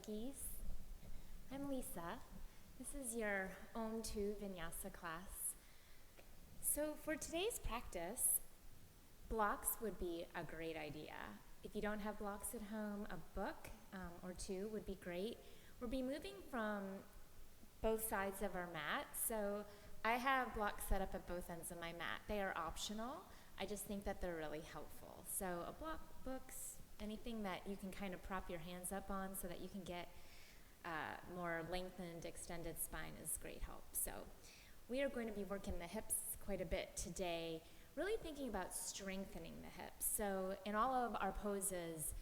Yogis. I'm Lisa. This is your Om 2 Vinyasa class. So for today's practice, blocks would be a great idea. If you don't have blocks at home, a book or two would be great. We'll be moving from both sides of our mat, so I have blocks set up at both ends of my mat. They are optional. I just think that they're really helpful. So a block, books, anything that you can kind of prop your hands up on so that you can get more lengthened, extended spine is great help. So we are going to be working the hips quite a bit today, really thinking about strengthening the hips. So in all of our poses,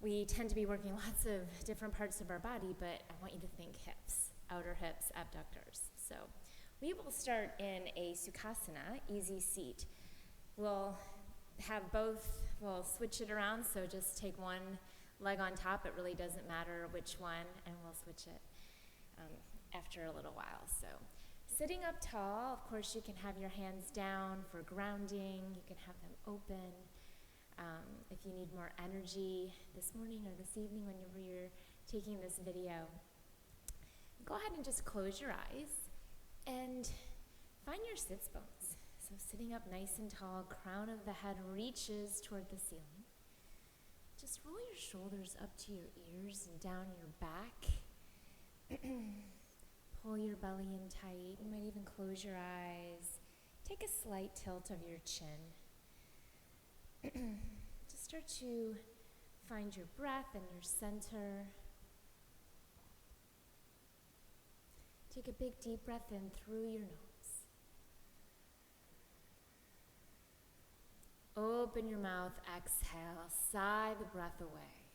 we tend to be working lots of different parts of our body, but I want you to think hips, outer hips, abductors. So we will start in a Sukhasana, easy seat. We'll switch it around, so just take one leg on top. It really doesn't matter which one, and we'll switch it after a little while. So sitting up tall, of course you can have your hands down for grounding. You can have them open. If you need more energy this morning or this evening whenever you're taking this video, go ahead and just close your eyes and find your sits bones. So sitting up nice and tall, crown of the head reaches toward the ceiling. Just roll your shoulders up to your ears and down your back. Pull your belly in tight. You might even close your eyes. Take a slight tilt of your chin. Just start to find your breath and your center. Take a big deep breath in through your nose. Open your mouth, exhale, sigh the breath away.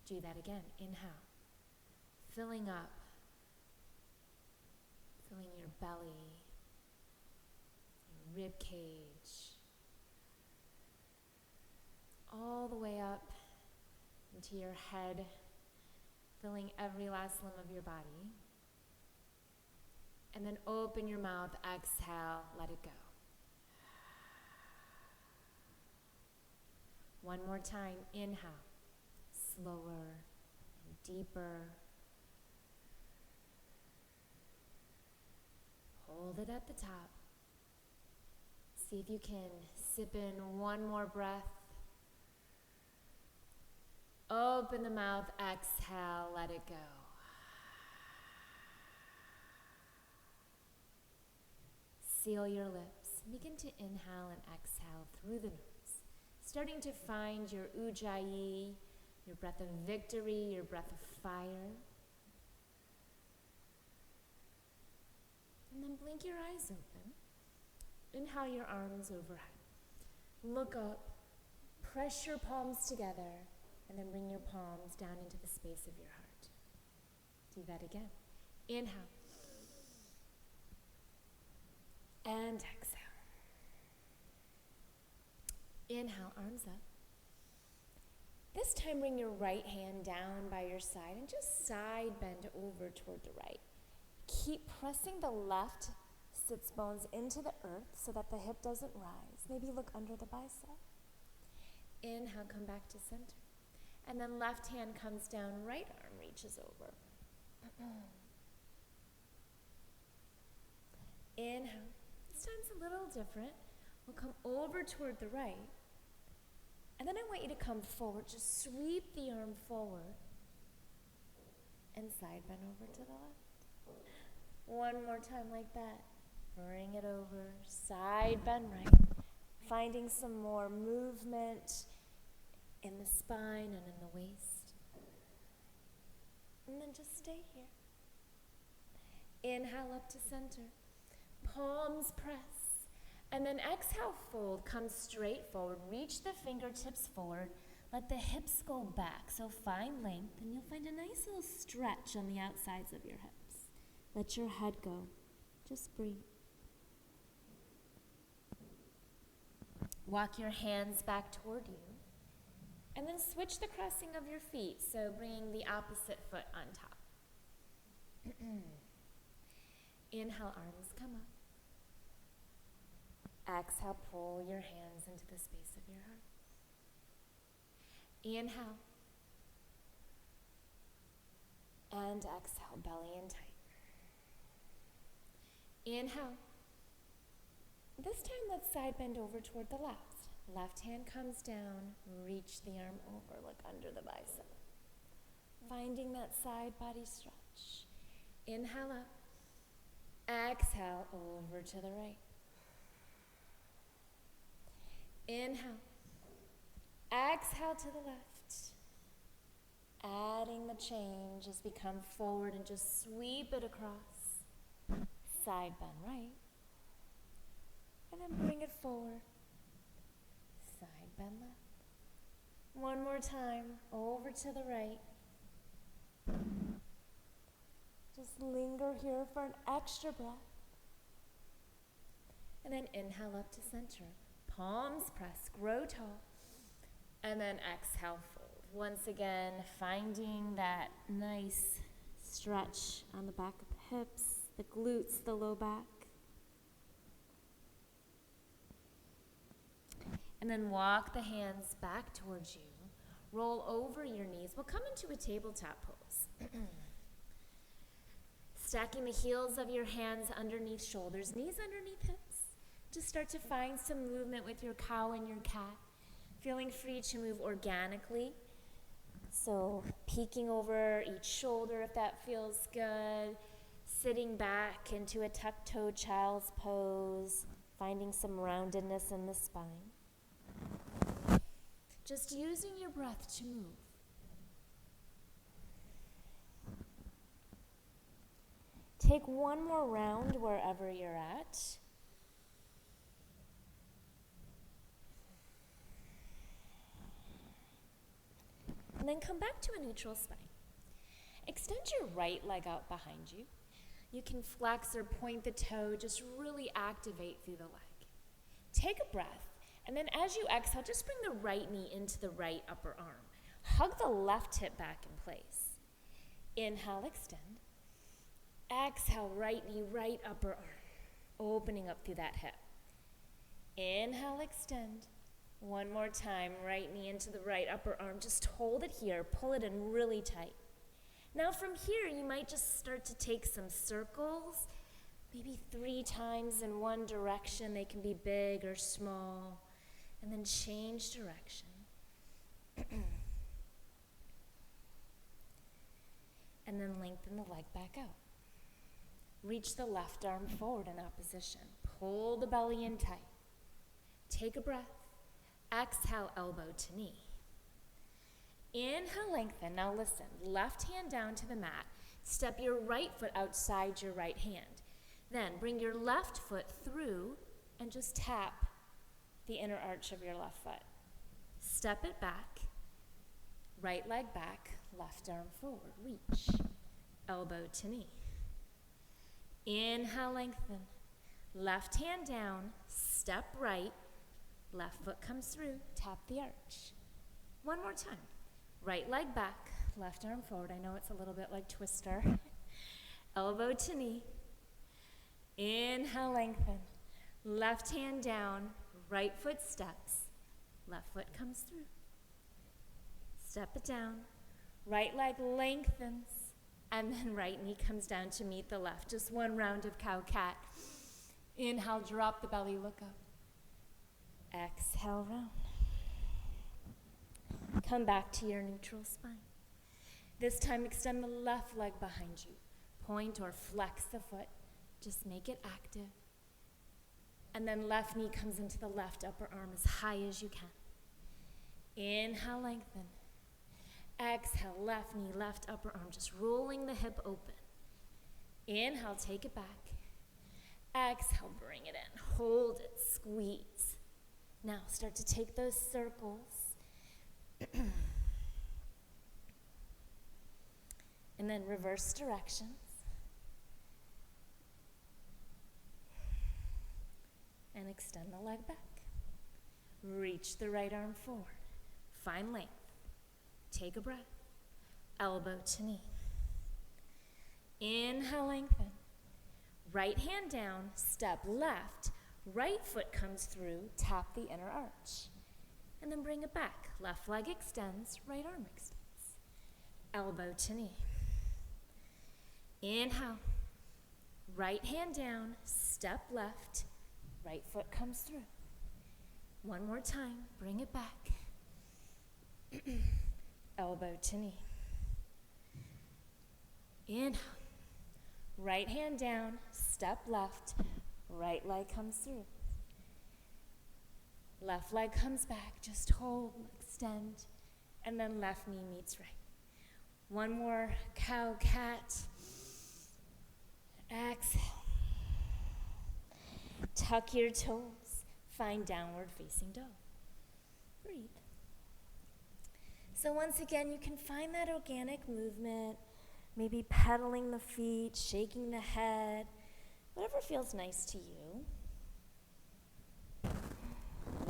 Do that again. Inhale, filling up, filling your belly, your rib cage, all the way up into your head, filling every last limb of your body. And then open your mouth, exhale, let it go. One more time, inhale, slower and deeper. Hold it at the top. See if you can sip in one more breath. Open the mouth, exhale, let it go. Seal your lips. Begin to inhale and exhale through the nose. Starting to find your ujjayi, your breath of victory, your breath of fire. And then blink your eyes open. Inhale your arms overhead. Look up, press your palms together, and then bring your palms down into the space of your heart. Do that again. Inhale. And exhale. Inhale, arms up. This time bring your right hand down by your side and just side bend over toward the right. Keep pressing the left sits bones into the earth so that the hip doesn't rise. Maybe look under the bicep. Inhale, come back to center. And then left hand comes down, right arm reaches over. Inhale. This time's a little different. We'll come over toward the right. And then I want you to come forward. Just sweep the arm forward. And side bend over to the left. One more time like that. Bring it over. Side bend right. Finding some more movement in the spine and in the waist. And then just stay here. Inhale up to center. Palms press. And then exhale, fold. Come straight forward. Reach the fingertips forward. Let the hips go back. So find length, and you'll find a nice little stretch on the outsides of your hips. Let your head go. Just breathe. Walk your hands back toward you. And then switch the crossing of your feet. So bring the opposite foot on top. Inhale, arms come up. Exhale, pull your hands into the space of your heart. Inhale. And exhale, belly in tight. Inhale. This time, let's side bend over toward the left. Left hand comes down, reach the arm over, look under the bicep. Finding that side body stretch. Inhale up. Exhale over to the right. Inhale. Exhale to the left. Adding the change as we come forward and just sweep it across. Side bend right. And then bring it forward. Side bend left. One more time, over to the right. Just linger here for an extra breath. And then inhale up to center. Palms press, grow tall. And then exhale, fold. Once again, finding that nice stretch on the back of the hips, the glutes, the low back. And then walk the hands back towards you. Roll over your knees. We'll come into a tabletop pose. Stacking the heels of your hands underneath shoulders, knees underneath hips. Just start to find some movement with your cow and your cat. Feeling free to move organically. So peeking over each shoulder if that feels good. Sitting back into a tuck-toed child's pose. Finding some roundedness in the spine. Just using your breath to move. Take one more round wherever you're at. And then come back to a neutral spine. Extend your right leg out behind you. You can flex or point the toe, just really activate through the leg. Take a breath. And then as you exhale, just bring the right knee into the right upper arm. Hug the left hip back in place. Inhale, extend. Exhale, right knee, right upper arm. Opening up through that hip. Inhale, extend. One more time, right knee into the right upper arm. Just hold it here, pull it in really tight. Now from here, you might just start to take some circles, maybe 3 times in one direction. They can be big or small. And then change direction. And then lengthen the leg back out. Reach the left arm forward in opposition. Pull the belly in tight. Take a breath. Exhale, elbow to knee. Inhale, lengthen. Now listen, left hand down to the mat. Step your right foot outside your right hand. Then bring your left foot through and just tap the inner arch of your left foot. Step it back, right leg back, left arm forward, reach, elbow to knee. Inhale, lengthen, left hand down, step right, left foot comes through, tap the arch. One more time, right leg back, left arm forward. I know it's a little bit like Twister. Elbow to knee. Inhale, lengthen, left hand down, right foot steps, left foot comes through. Step it down, right leg lengthens, and then right knee comes down to meet the left. Just one round of cow-cat. Inhale, drop the belly, look up. Exhale, round. Come back to your neutral spine. This time, extend the left leg behind you. Point or flex the foot. Just make it active. And then left knee comes into the left upper arm as high as you can. Inhale, lengthen. Exhale, left knee, left upper arm, just rolling the hip open. Inhale, take it back. Exhale, bring it in. Hold it, squeeze. Now start to take those circles. And then reverse directions. And extend the leg back. Reach the right arm forward. Find length. Take a breath. Elbow to knee. Inhale, lengthen. Right hand down, step left. Right foot comes through, tap the inner arch. and then bring it back. Left leg extends, right arm extends. Elbow to knee. Inhale. Right hand down, step left, right foot comes through. One more time, bring it back. Elbow to knee. Inhale. Right hand down, step left, right leg comes through. Left leg comes back, just hold, extend, and then left knee meets right. One more cow cat. Exhale. Tuck your toes. Find downward facing dog. Breathe. So once again, you can find that organic movement, maybe pedaling the feet, shaking the head, whatever feels nice to you.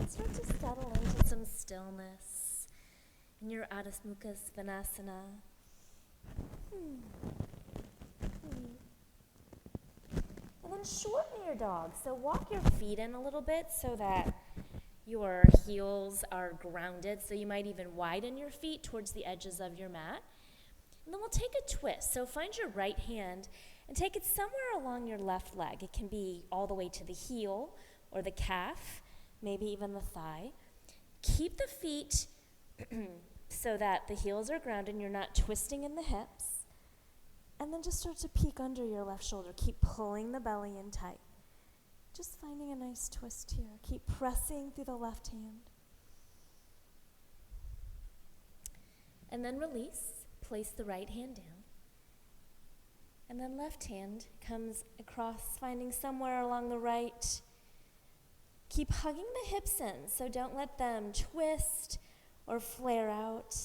Start to settle into some stillness in your Adho Mukha Svanasana. And then shorten your dog. So walk your feet in a little bit so that your heels are grounded. So you might even widen your feet towards the edges of your mat. And then we'll take a twist. So find your right hand and take it somewhere along your left leg. It can be all the way to the heel or the calf, maybe even the thigh. Keep the feet so that the heels are grounded and you're not twisting in the hips. And then just start to peek under your left shoulder. Keep pulling the belly in tight. Just finding a nice twist here. Keep pressing through the left hand. And then release. Place the right hand down. And then left hand comes across, finding somewhere along the right. Keep hugging the hips in, so don't let them twist or flare out.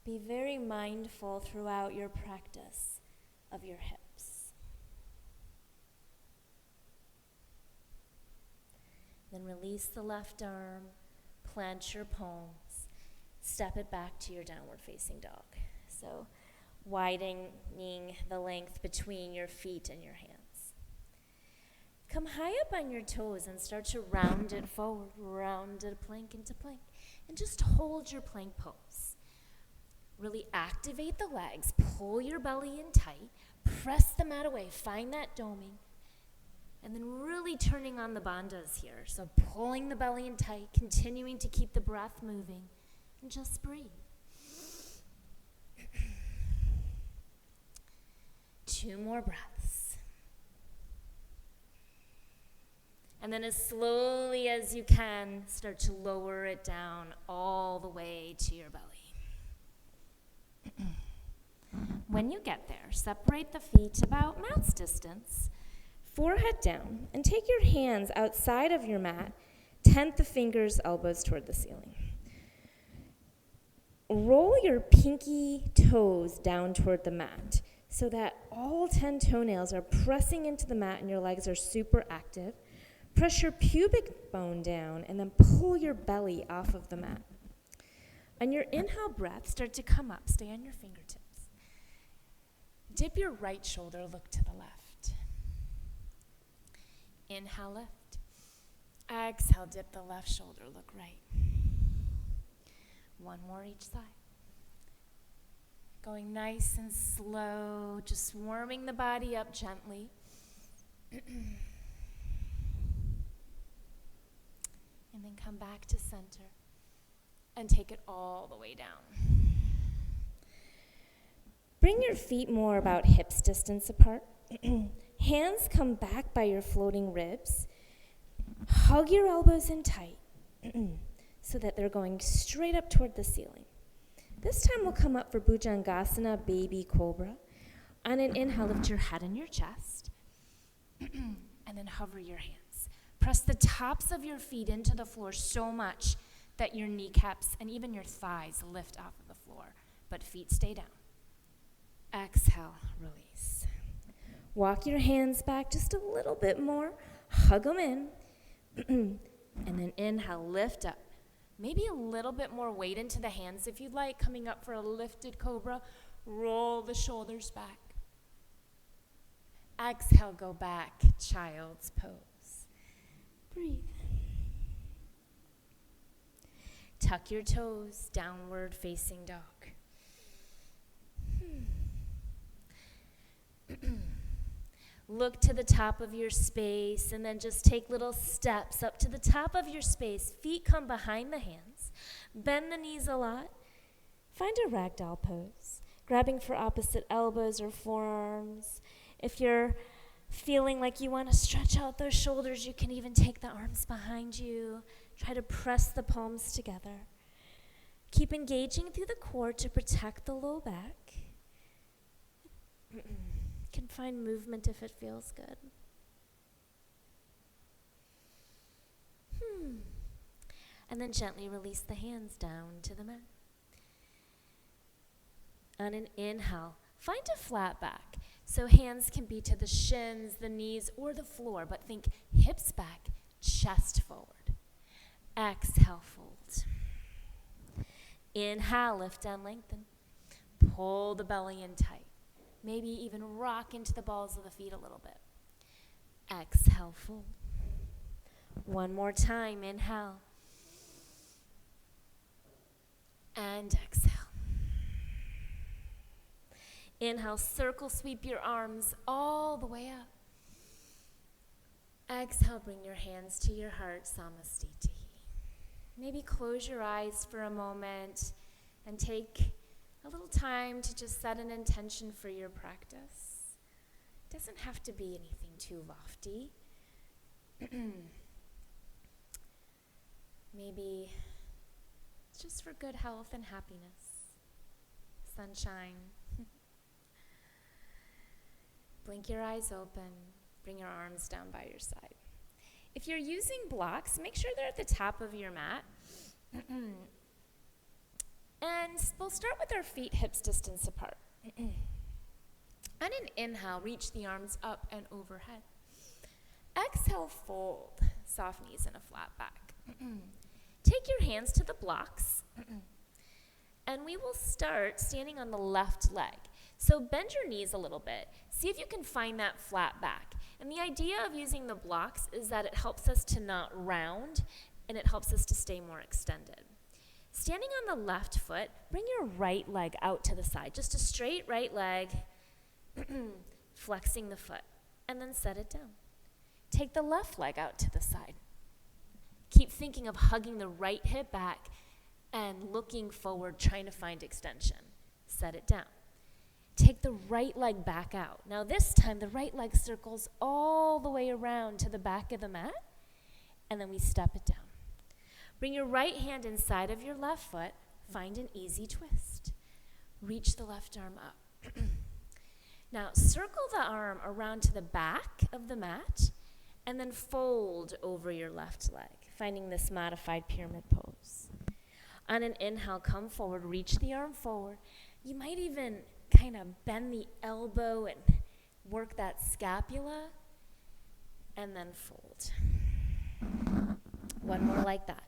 Be very mindful throughout your practice of your hips. Then release the left arm, plant your palms, step it back to your downward facing dog. So widening the length between your feet and your hands. Come high up on your toes and start to round it forward, round it plank into plank, and just hold your plank pose. Really activate the legs, pull your belly in tight, press the mat away, find that doming, and then really turning on the bandhas here. So pulling the belly in tight, continuing to keep the breath moving, and just breathe. 2 more breaths. And then as slowly as you can, start to lower it down all the way to your belly. When you get there, separate the feet about mouth's distance, forehead down, and take your hands outside of your mat, tent the fingers, elbows toward the ceiling. Roll your pinky toes down toward the mat so that all 10 toenails are pressing into the mat and your legs are super active. Press your pubic bone down and then pull your belly off of the mat. On your inhale breath, start to come up. Stay on your fingertips. Dip your right shoulder, look to the left. Inhale, lift. Exhale, dip the left shoulder, look right. 1 more each side. Going nice and slow, just warming the body up gently. And then come back to center and take it all the way down. Bring your feet more about hips distance apart. Hands come back by your floating ribs. Hug your elbows in tight so that they're going straight up toward the ceiling. This time we'll come up for Bhujangasana, baby cobra. On an inhale, lift your head and your chest. And then hover your hands. Press the tops of your feet into the floor so much that your kneecaps and even your thighs lift off of the floor, but feet stay down. Exhale, release. Walk your hands back just a little bit more. Hug them in. And then inhale, lift up. Maybe a little bit more weight into the hands if you'd like. Coming up for a lifted cobra. Roll the shoulders back. Exhale, go back, child's pose. Breathe. Tuck your toes, downward facing dog. Look to the top of your space and then just take little steps up to the top of your space. Feet come behind the hands. Bend the knees a lot. Find a ragdoll pose, grabbing for opposite elbows or forearms. If you're feeling like you want to stretch out those shoulders, you can even take the arms behind you. Try to press the palms together. Keep engaging through the core to protect the low back. Can find movement if it feels good. And then gently release the hands down to the mat. On an inhale, find a flat back. So hands can be to the shins, the knees, or the floor, but think hips back, chest forward. Exhale, fold. Inhale, lift and lengthen. Pull the belly in tight. Maybe even rock into the balls of the feet a little bit. Exhale, fold. One more time, inhale. And exhale. Inhale, circle sweep your arms all the way up. Exhale, bring your hands to your heart, Samastiti. Maybe close your eyes for a moment and take a little time to just set an intention for your practice. It doesn't have to be anything too lofty. Maybe it's just for good health and happiness. Sunshine. Blink your eyes open. Bring your arms down by your side. If you're using blocks, make sure they're at the top of your mat. And we'll start with our feet hips distance apart. On an inhale, reach the arms up and overhead. Exhale, fold. Soft knees and a flat back. Take your hands to the blocks. And we will start standing on the left leg. So bend your knees a little bit. See if you can find that flat back. And the idea of using the blocks is that it helps us to not round, and it helps us to stay more extended. Standing on the left foot, bring your right leg out to the side. Just a straight right leg, flexing the foot, and then set it down. Take the left leg out to the side. Keep thinking of hugging the right hip back and looking forward, trying to find extension. Set it down. Take the right leg back out. Now this time, the right leg circles all the way around to the back of the mat, and then we step it down. Bring your right hand inside of your left foot. Find an easy twist. Reach the left arm up. Now, circle the arm around to the back of the mat, and then fold over your left leg, finding this modified pyramid pose. On an inhale, come forward, reach the arm forward. You might even kind of bend the elbow and work that scapula, and then fold. One more like that.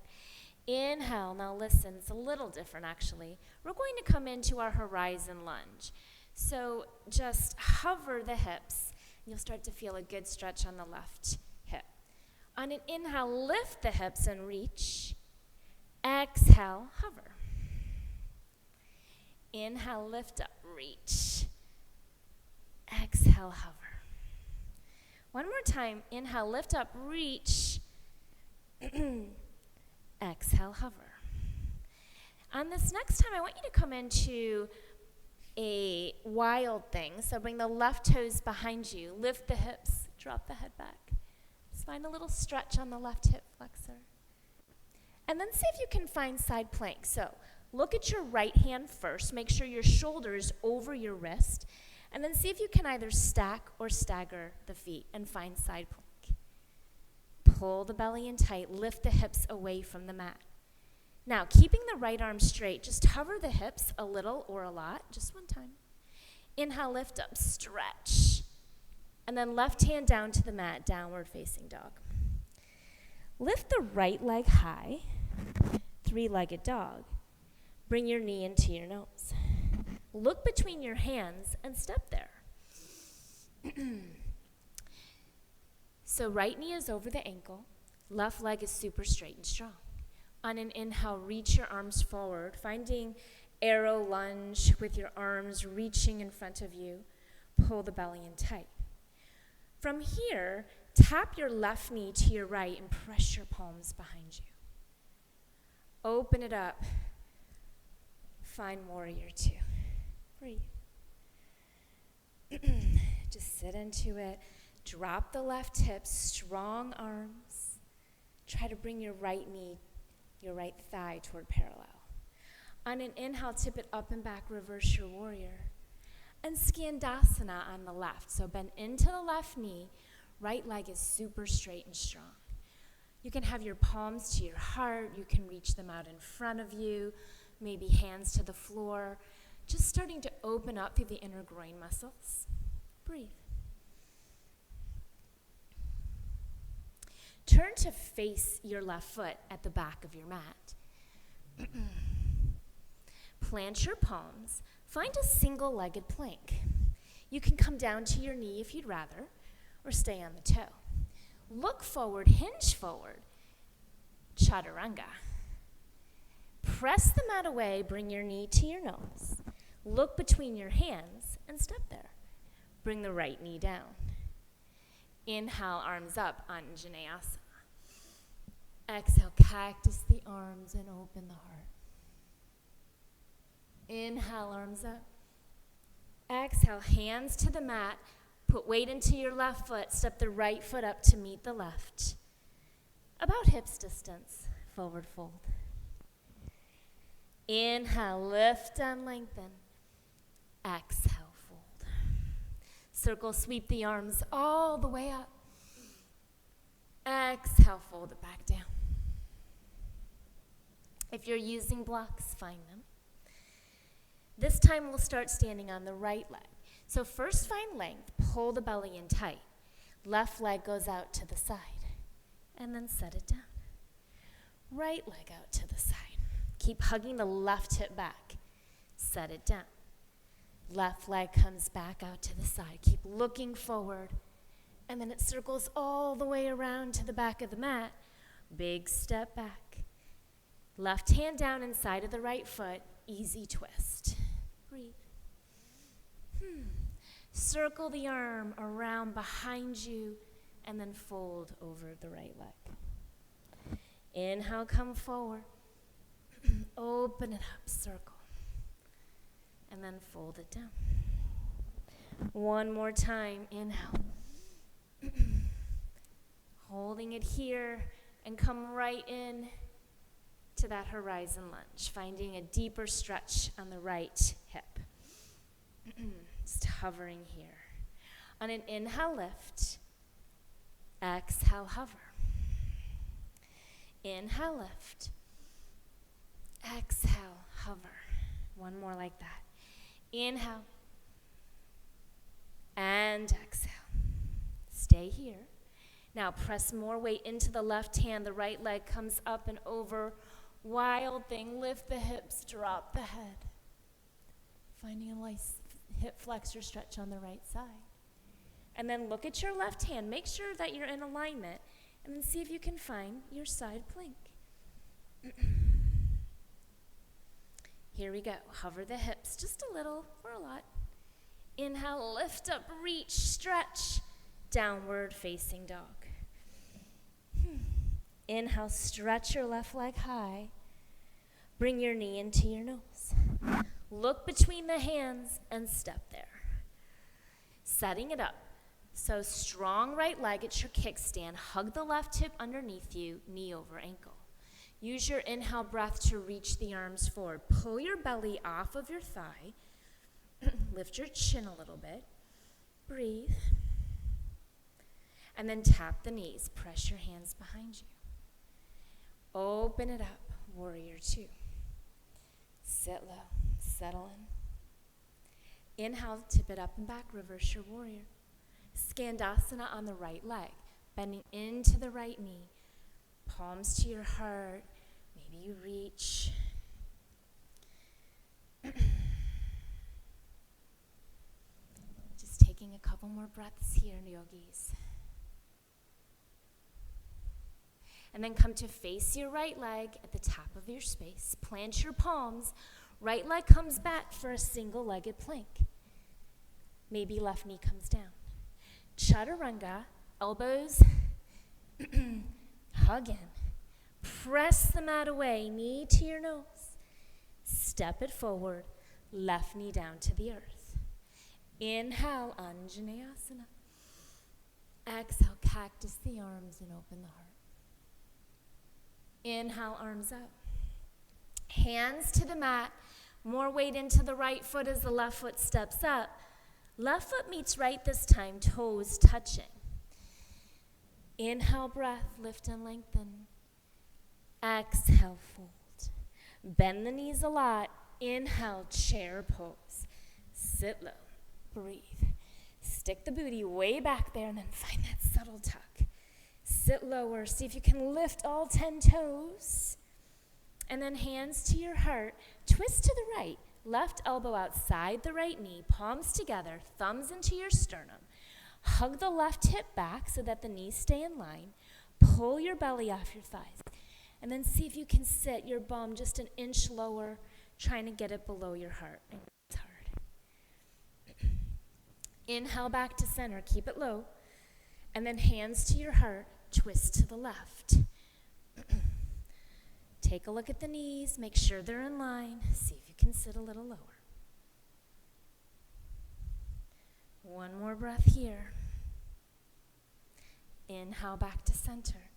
Inhale. Now listen, it's a little different actually. We're going to come into our horizon lunge. So just hover the hips, and you'll start to feel a good stretch on the left hip. On an inhale, lift the hips and reach. Exhale, hover. Inhale, lift up, reach. Exhale, hover. One more time. Inhale, lift up, reach. Exhale, hover. On this next time, I want you to come into a wild thing. So bring the left toes behind you. Lift the hips. Drop the head back. Just find a little stretch on the left hip flexor. And then see if you can find side plank. So look at your right hand first. Make sure your shoulder is over your wrist. And then see if you can either stack or stagger the feet and find side plank. Pull the belly in tight. Lift the hips away from the mat. Now, keeping the right arm straight, just hover the hips a little or a lot, just one time. Inhale, lift up, stretch. And then left hand down to the mat, downward facing dog. Lift the right leg high, three-legged dog. Bring your knee into your nose. Look between your hands and step there. So right knee is over the ankle. Left leg is super straight and strong. On an inhale, reach your arms forward, finding arrow lunge with your arms reaching in front of you. Pull the belly in tight. From here, tap your left knee to your right and press your palms behind you. Open it up. Find warrior two. Breathe. Just sit into it. Drop the left hip, strong arms. Try to bring your right knee, your right thigh toward parallel. On an inhale, tip it up and back, reverse your warrior. And Skandasana on the left. So bend into the left knee, right leg is super straight and strong. You can have your palms to your heart, you can reach them out in front of you, maybe hands to the floor. Just starting to open up through the inner groin muscles. Breathe. Turn to face your left foot at the back of your mat. Plant your palms. Find a single-legged plank. You can come down to your knee if you'd rather, or stay on the toe. Look forward, hinge forward. Chaturanga. Press the mat away, bring your knee to your nose. Look between your hands and step there. Bring the right knee down. Inhale, arms up, Anjaneyasana. Exhale, cactus the arms and open the heart. Inhale, arms up. Exhale, hands to the mat. Put weight into your left foot. Step the right foot up to meet the left. About hips distance, forward fold. Inhale, lift and lengthen. Exhale, fold. Circle, sweep the arms all the way up. Exhale, fold it back down. If you're using blocks, find them. This time we'll start standing on the right leg. So first find length, pull the belly in tight. Left leg goes out to the side, and then set it down. Right leg out to the side. Keep hugging the left hip back. Set it down. Left leg comes back out to the side. Keep looking forward, and then it circles all the way around to the back of the mat. Big step back. Left hand down inside of the right foot. Easy twist. Breathe. Circle the arm around behind you and then fold over the right leg. Inhale, come forward. Open it up, circle. And then fold it down. One more time, inhale. Holding it here and come right in to that horizon lunge, finding a deeper stretch on the right hip. Just hovering here. On an inhale, lift. Exhale, hover. Inhale, lift. Exhale, hover. One more like that. Inhale. And exhale. Stay here. Now press more weight into the left hand. The right leg comes up and over. Wild thing. Lift the hips, drop the head. Finding a nice hip flexor stretch on the right side. And then look at your left hand. Make sure that you're in alignment. And then see if you can find your side plank. Here we go. Hover the hips just a little or a lot. Inhale, lift up, reach, stretch. Downward facing dog. Inhale, stretch your left leg high. Bring your knee into your nose. Look between the hands and step there. Setting it up. So strong right leg at your kickstand. Hug the left hip underneath you, knee over ankle. Use your inhale breath to reach the arms forward. Pull your belly off of your thigh. Lift your chin a little bit. Breathe. And then tap the knees. Press your hands behind you. Open it up. Warrior two. Sit low. Settle in. Inhale, tip it up and back. Reverse your warrior. Skandasana on the right leg. Bending into the right knee. Palms to your heart. Maybe you reach. Just taking a couple more breaths here, yogis. And then come to face your right leg at the top of your space. Plant your palms. Right leg comes back for a single-legged plank. Maybe left knee comes down. Chaturanga, elbows hug in. Press the mat away, knee to your nose. Step it forward, left knee down to the earth. Inhale, Anjaneyasana. Exhale, cactus the arms and open the heart. Inhale, arms up. Hands to the mat. More weight into the right foot as the left foot steps up. Left foot meets right this time, toes touching. Inhale, breath, lift and lengthen. Exhale, fold. Bend the knees a lot. Inhale, chair pose. Sit low, breathe. Stick the booty way back there and then find that subtle tuck. Sit lower, see if you can lift all 10 toes. And then hands to your heart, twist to the right. Left elbow outside the right knee, palms together, thumbs into your sternum. Hug the left hip back so that the knees stay in line. Pull your belly off your thighs. And then see if you can sit your bum just an inch lower, trying to get it below your heart. It's hard. Inhale back to center, keep it low. And then hands to your heart, twist to the left. Take a look at the knees, make sure they're in line. See if you can sit a little lower. One more breath here. Inhale back to center.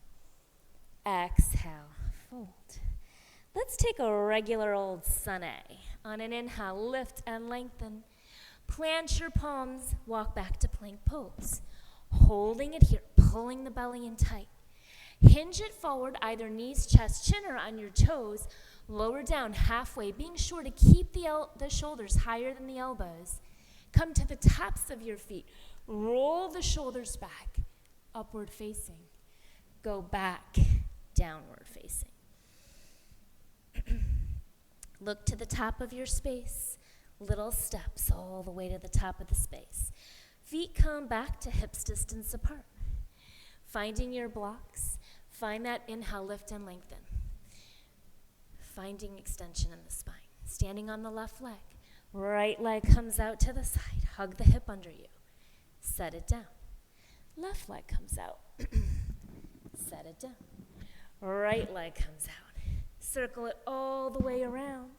Exhale, fold. Let's take a regular old sun A. On an inhale, lift and lengthen. Plant your palms, walk back to plank pose. Holding it here, pulling the belly in tight. Hinge it forward, either knees, chest, chin, or on your toes. Lower down halfway, being sure to keep the shoulders higher than the elbows. Come to the tops of your feet. Roll the shoulders back, upward facing. Go back, downward facing. Look to the top of your space. Little steps all the way to the top of the space. Feet come back to hips distance apart. Finding your blocks. Find that inhale, lift and lengthen. Finding extension in the spine. Standing on the left leg. Right leg comes out to the side. Hug the hip under you. Set it down. Left leg comes out. Set it down. Right leg comes out. Circle it all the way around.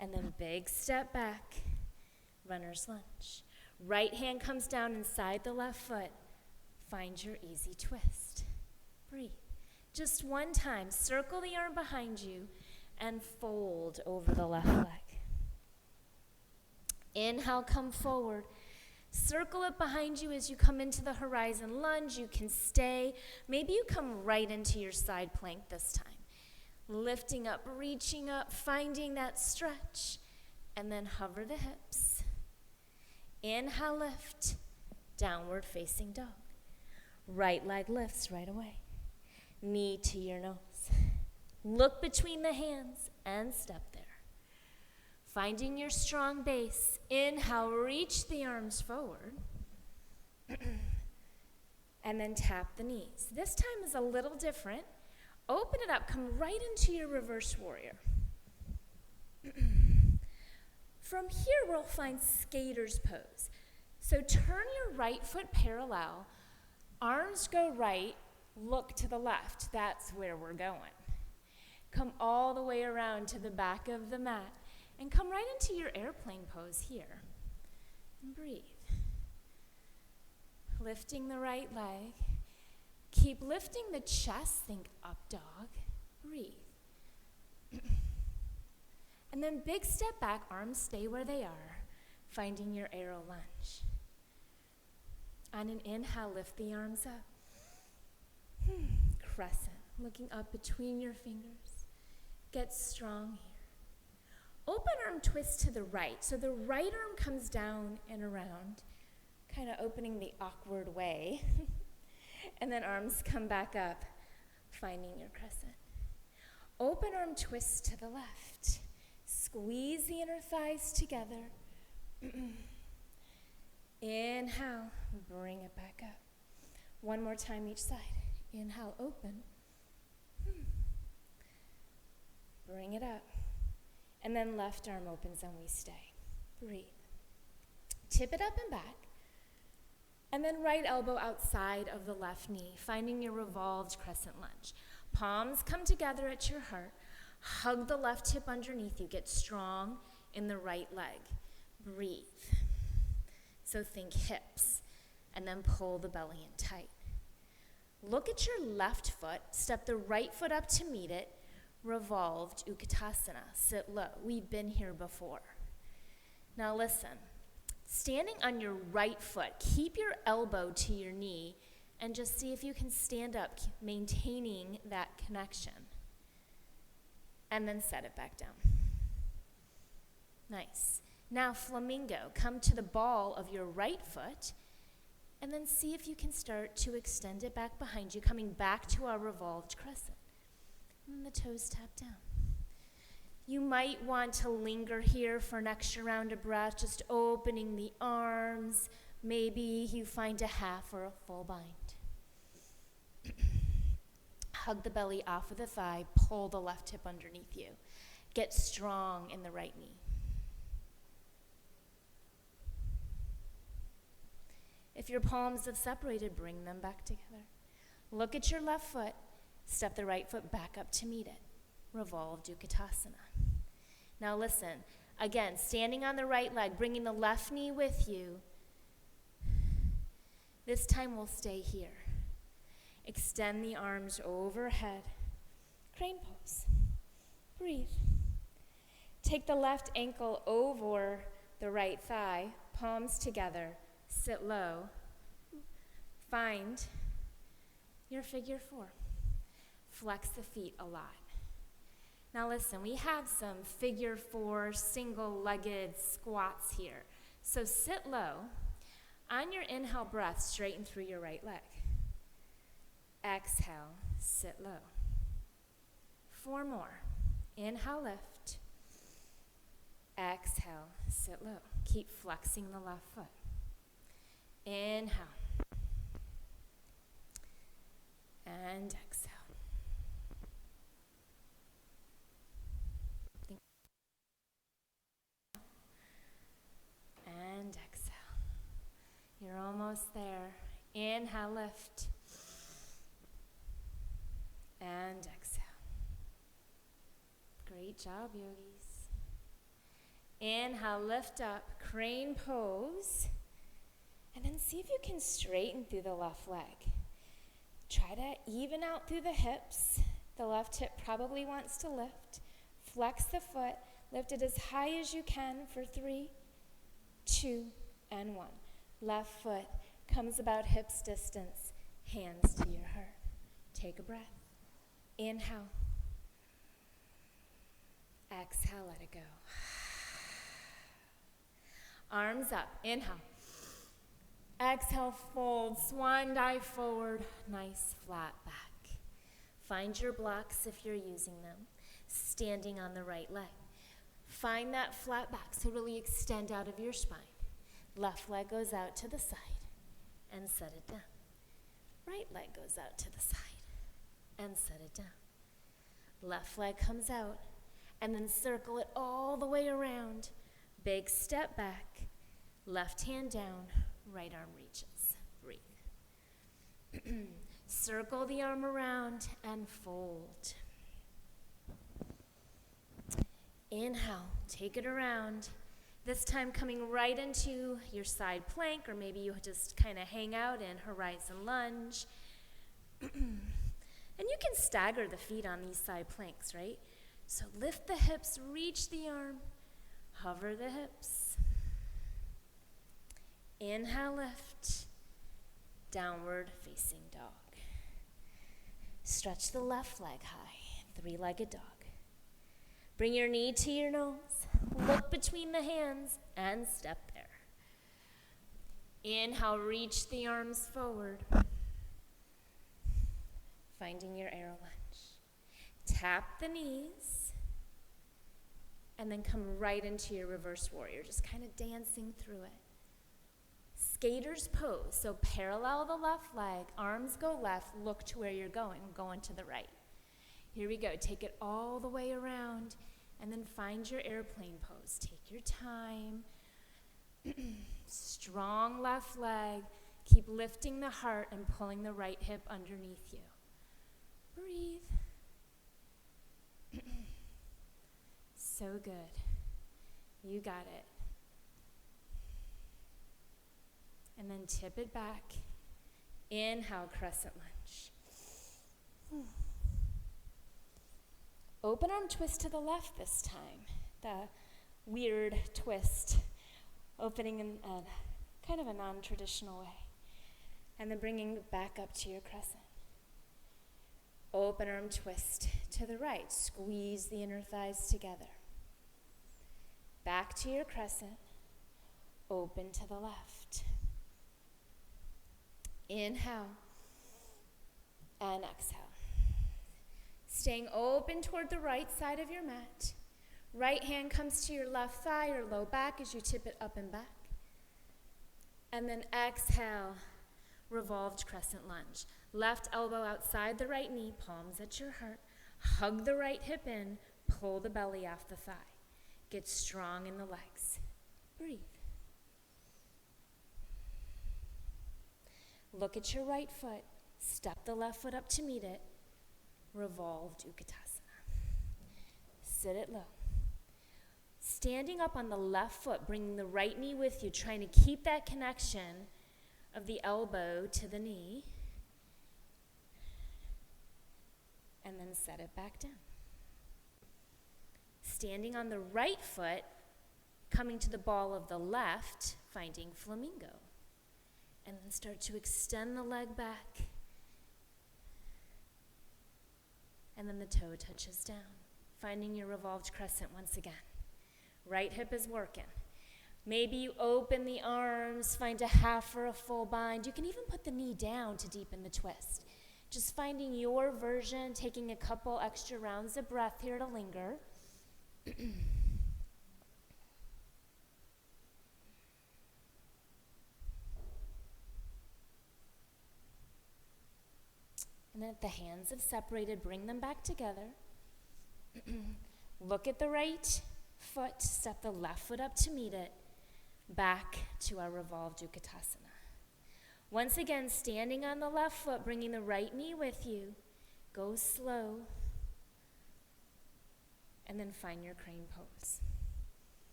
And then big step back. Runner's lunge. Right hand comes down inside the left foot. Find your easy twist. Breathe. Just one time, circle the arm behind you and fold over the left leg. Inhale, come forward. Circle it behind you as you come into the horizon lunge. You can stay. Maybe you come right into your side plank this time. Lifting up, reaching up, finding that stretch, and then hover the hips. Inhale, lift, downward facing dog. Right leg lifts right away. Knee to your nose. Look between the hands and step there. Finding your strong base. Inhale, reach the arms forward. And then tap the knees. This time is a little different. Open it up, come right into your reverse warrior. From here, we'll find skater's pose. So turn your right foot parallel. Arms go right, look to the left. That's where we're going. Come all the way around to the back of the mat and come right into your airplane pose here. And breathe. Lifting the right leg. Keep lifting the chest, think up dog. Breathe. And then big step back, arms stay where they are, finding your arrow lunge. On an inhale, lift the arms up. Crescent, looking up between your fingers. Get strong here. Open arm twist to the right. So the right arm comes down and around, kind of opening the awkward way. And then arms come back up, finding your crescent. Open arm twist to the left. Squeeze the inner thighs together. Inhale, bring it back up. One more time each side. Inhale, open. Bring it up. And then left arm opens and we stay. Breathe. Tip it up and back. And then right elbow outside of the left knee, finding your revolved crescent lunge. Palms come together at your heart. Hug the left hip underneath you. Get strong in the right leg. Breathe. So think hips. And then pull the belly in tight. Look at your left foot. Step the right foot up to meet it. Revolved Utkatasana. Sit low. We've been here before. Now listen. Standing on your right foot, keep your elbow to your knee and just see if you can stand up, maintaining that connection. And then set it back down. Nice. Now flamingo. Come to the ball of your right foot and then see if you can start to extend it back behind you, coming back to our revolved crescent. And the toes tap down. You might want to linger here for an extra round of breath, just opening the arms. Maybe you find a half or a full bind. Hug the belly off of the thigh, pull the left hip underneath you. Get strong in the right knee. If your palms have separated, bring them back together. Look at your left foot, step the right foot back up to meet it. Revolved Utkatasana. Now listen, again, standing on the right leg, bringing the left knee with you. This time we'll stay here. Extend the arms overhead. Crane pose. Breathe. Take the left ankle over the right thigh, palms together, sit low. Find your figure four. Flex the feet a lot. Now listen, we have some figure four single-legged squats here. So sit low. On your inhale breath, straighten through your right leg. Exhale, sit low. 4 more. Inhale, lift. Exhale, sit low. Keep flexing the left foot. Inhale. And exhale. And exhale. You're almost there. Inhale, lift. And exhale. Great job, yogis. Inhale, lift up, crane pose. And then see if you can straighten through the left leg. Try to even out through the hips. The left hip probably wants to lift. Flex the foot. Lift it as high as you can for 3, 2, and 1. Left foot comes about hips distance. Hands to your heart. Take a breath. Inhale. Exhale, let it go. Arms up. Inhale. Exhale, fold. Swan dive forward. Nice flat back. Find your blocks if you're using them. Standing on the right leg. Find that flat back, so really extend out of your spine. Left leg goes out to the side and set it down. Right leg goes out to the side and set it down. Left leg comes out and then circle it all the way around. Big step back, left hand down, right arm reaches. Breathe. Circle the arm around and fold. Inhale, take it around. This time coming right into your side plank, or maybe you just kind of hang out in horizon lunge. And you can stagger the feet on these side planks, right? So lift the hips, reach the arm, hover the hips. Inhale, lift, downward facing dog. Stretch the left leg high, 3-legged dog. Bring your knee to your nose, look between the hands, and step there. Inhale, reach the arms forward. Finding your arrow lunge. Tap the knees, and then come right into your reverse warrior, just kind of dancing through it. Skater's pose, so parallel the left leg, arms go left, look to where you're going to the right. Here we go. Take it all the way around and then find your airplane pose. Take your time. Strong left leg. Keep lifting the heart and pulling the right hip underneath you. Breathe. So good. You got it. And then tip it back. Inhale, crescent lunge. Open arm twist to the left this time. The weird twist. Opening in a kind of a non-traditional way. And then bringing it back up to your crescent. Open arm twist to the right. Squeeze the inner thighs together. Back to your crescent. Open to the left. Inhale and exhale. Staying open toward the right side of your mat. Right hand comes to your left thigh or low back as you tip it up and back. And then exhale, revolved crescent lunge. Left elbow outside the right knee, palms at your heart. Hug the right hip in, pull the belly off the thigh. Get strong in the legs. Breathe. Look at your right foot. Step the left foot up to meet it. Revolved Utkatasana. Sit it low. Standing up on the left foot, bringing the right knee with you, trying to keep that connection of the elbow to the knee. And then set it back down. Standing on the right foot, coming to the ball of the left, finding flamingo. And then start to extend the leg back. And then the toe touches down. Finding your revolved crescent once again. Right hip is working. Maybe you open the arms, find a half or a full bind. You can even put the knee down to deepen the twist. Just finding your version, taking a couple extra rounds of breath here to linger. And then if the hands have separated, bring them back together. Look at the right foot, step the left foot up to meet it. Back to our revolved Utkatasana. Once again, standing on the left foot, bringing the right knee with you. Go slow. And then find your crane pose.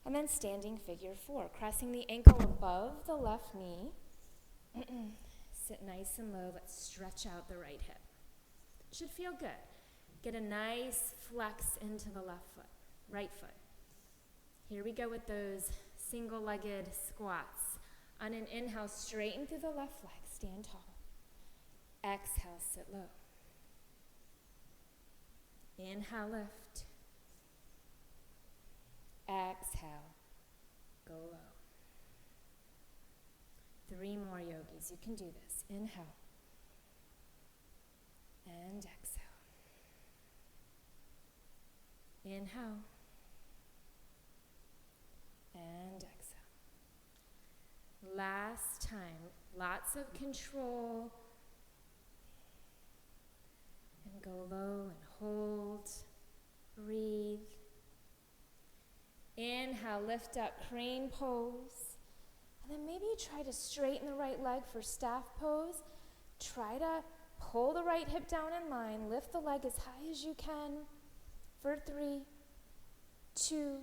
And then standing figure 4, crossing the ankle above the left knee. Sit nice and low. Let's stretch out the right hip. Should feel good. Get a nice flex into the left foot, right foot. Here we go with those single-legged squats. On an inhale, straighten through the left leg. Stand tall. Exhale, sit low. Inhale, lift. Exhale, go low. 3 more, yogis. You can do this. Inhale. And exhale. Inhale. And exhale. Last time. Lots of control. And go low and hold. Breathe. Inhale, lift up, crane pose. And then maybe you try to straighten the right leg for staff pose. Try to pull the right hip down in line. Lift the leg as high as you can. For 3, 2,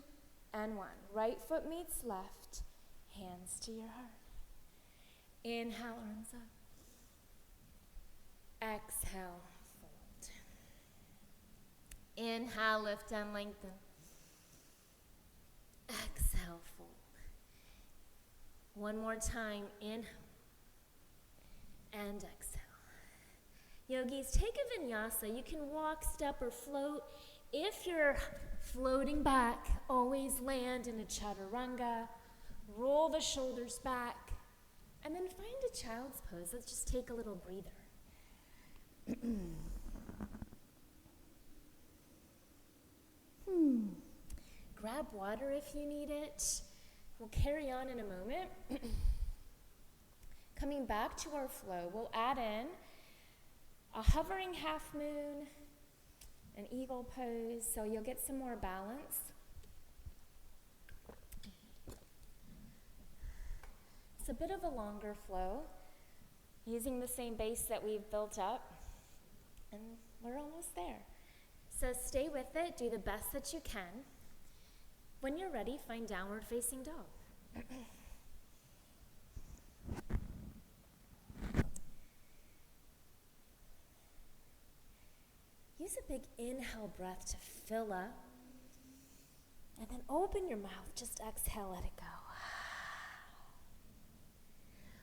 and 1. Right foot meets left. Hands to your heart. Inhale, arms up. Exhale, fold. Inhale, lift and lengthen. Exhale, fold. One more time, inhale and exhale. Yogis, take a vinyasa. You can walk, step, or float. If you're floating back, always land in a chaturanga. Roll the shoulders back. And then find a child's pose. Let's just take a little breather. Grab water if you need it. We'll carry on in a moment. Coming back to our flow, we'll add in a hovering half moon, an eagle pose, so you'll get some more balance. It's a bit of a longer flow, using the same base that we've built up, and we're almost there. So stay with it, do the best that you can. When you're ready, find downward facing dog. Use a big inhale breath to fill up, and then open your mouth, just exhale, let it go.